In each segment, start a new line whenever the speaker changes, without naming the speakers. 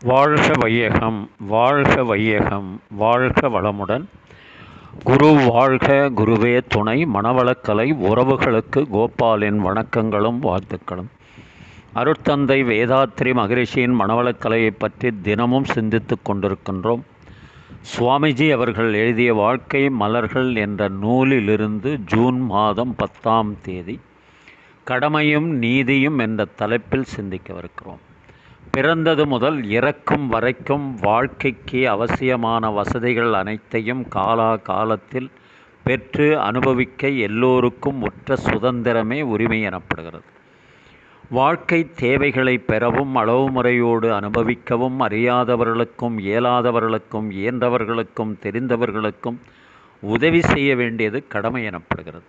வாழ்க வையகம், வாழ்க வையகம், வாழ்க வளமுடன். குரு வாழ்க, குருவே துணை. மனவளக்கலை உறவுகளுக்கு கோபாலின் வணக்கங்களும் வாழ்த்துக்களும். அருட்தந்தை வேதாத்ரி மகரிஷியின் மனவளக்கலையை பற்றி தினமும் சிந்தித்து கொண்டிருக்கின்றோம். சுவாமிஜி அவர்கள் எழுதிய வாழ்க்கை மலர்கள் என்ற நூலிலிருந்து ஜூன் மாதம் 10ஆம் தேதி கடமையும் நீதியும் என்ற தலைப்பில் சிந்திக்கவிருக்கிறோம். பிறந்தது முதல் இறக்கும் வரைக்கும் வாழ்க்கைக்கு அவசியமான வசதிகள் அனைத்தையும் காலத்தில் பெற்று அனுபவிக்க எல்லோருக்கும் உற்ற சுதந்திரமே உரிமை எனப்படுகிறது. வாழ்க்கை தேவைகளை பெறவும் அளவு முறையோடு அனுபவிக்கவும் அறியாதவர்களுக்கும் இயலாதவர்களுக்கும் இயன்றவர்களுக்கும் தெரிந்தவர்களுக்கும் உதவி செய்ய வேண்டியது கடமை எனப்படுகிறது.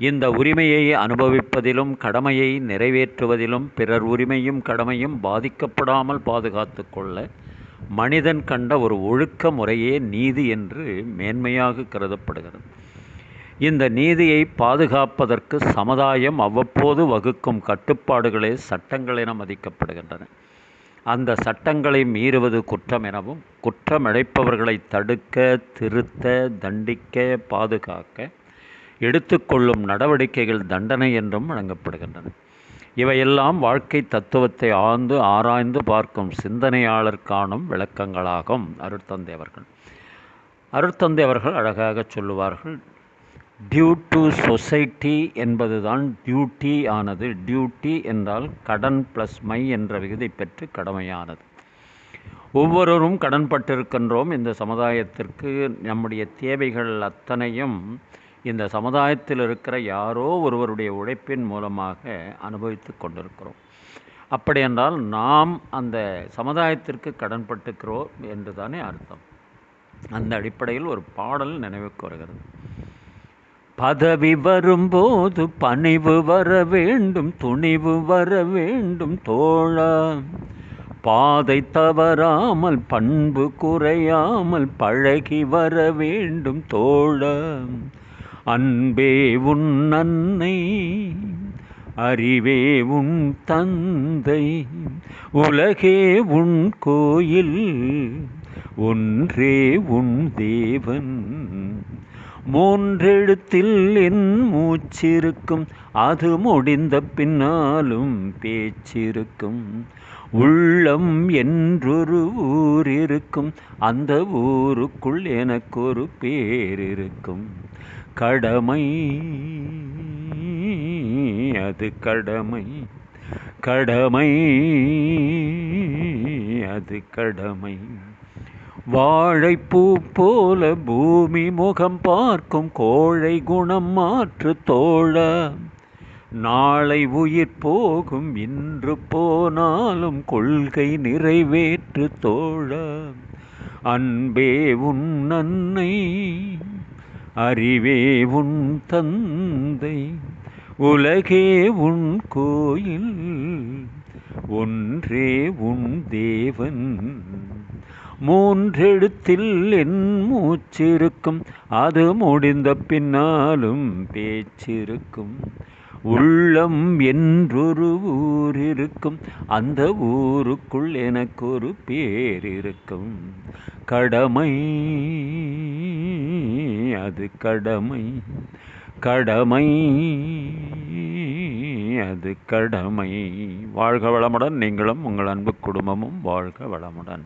இந்த உரிமையை அனுபவிப்பதிலும் கடமையை நிறைவேற்றுவதிலும் பிறர் உரிமையும் கடமையும் பாதிக்கப்படாமல் பாதுகாத்து கொள்ள மனிதன் கண்ட ஒரு ஒழுக்க முறையே நீதி என்று மேன்மையாக கருதப்படுகிறது. இந்த நீதியை பாதுகாப்பதற்கு சமுதாயம் அவ்வப்போது வகுக்கும் கட்டுப்பாடுகளே சட்டங்கள் என மதிக்கப்படுகின்றன. அந்த சட்டங்களை மீறுவது குற்றம் எனவும் குற்றமிழைப்பவர்களை தடுக்க, திருத்த, தண்டிக்க, பாதுகாக்க எடுத்துக்கொள்ளும் நடவடிக்கைகள் தண்டனை என்றும் வழங்கப்படுகின்றன. இவையெல்லாம் வாழ்க்கை தத்துவத்தை ஆராய்ந்து பார்க்கும் சிந்தனையாளர் காணும் விளக்கங்களாகும். அருட்தந்தை அவர்கள் அழகாக சொல்லுவார்கள், டியூ டு சொசைட்டி என்பதுதான் டியூட்டி ஆனது. டியூட்டி என்றால் கடன் ப்ளஸ் மை என்ற விகுதி பெற்று கடமையானது. ஒவ்வொருவரும் கடன்பட்டிருக்கின்றோம். இந்த சமுதாயத்திற்கு நம்முடைய தேவைகள் அத்தனையும் இந்த சமுதாயத்தில் இருக்கிற யாரோ ஒருவருடைய உழைப்பின் மூலமாக அனுபவித்து கொண்டிருக்கிறோம். அப்படி என்றால் நாம் அந்த சமுதாயத்திற்கு கடன்பட்டுக்கிறோம் என்று தானே அர்த்தம். அந்த அடிப்படையில் ஒரு பாடல் நினைவுக்கு வருகிறது. பதவி வரும்போது பணிவு வர வேண்டும், துணிவு வர வேண்டும் தோழா. பாதை தவறாமல் பண்பு குறையாமல் பழகி வர வேண்டும் தோழா. அன்பே உன் அன்னை, அறிவே உன் தந்தை, உலகே உன் கோயில், ஒன்றே உன் தேவன். மூன்றெழுத்தில் என் மூச்சிருக்கும், அது முடிந்த பின்னாலும் பேச்சிருக்கும். உள்ளம் என்றொரு ஊர் இருக்கும், அந்த ஊருக்குள் எனக்கொரு பேர் இருக்கும். கடமை அது கடமை, கடமை அது கடமை. வாழைப்பூ போல பூமி முகம் பார்க்கும் கோழை குணம் மாற்று தோழா. நாளை உயிர் போகும், இன்று போனாலும் கொள்கை நிறைவேற்று தோழா. அன்பே உன் அன்னை, அறிவே உன் தந்தை, உலகே உன் கோயில், ஒன்றே உன் தேவன். மூன்றெழுத்தில் என் மூச்சிருக்கும், அது முடிந்த பின்னாலும் பேச்சிருக்கும். உள்ளம் என்றொரு ஊர் இருக்கும், அந்த ஊருக்குள் எனக்கொரு பேர் இருக்கும். கடமை அது கடமை, கடமை அது கடமை. வாழ்க வளமுடன். நீங்களும் உங்கள் அன்பு குடும்பமும் வாழ்க வளமுடன்.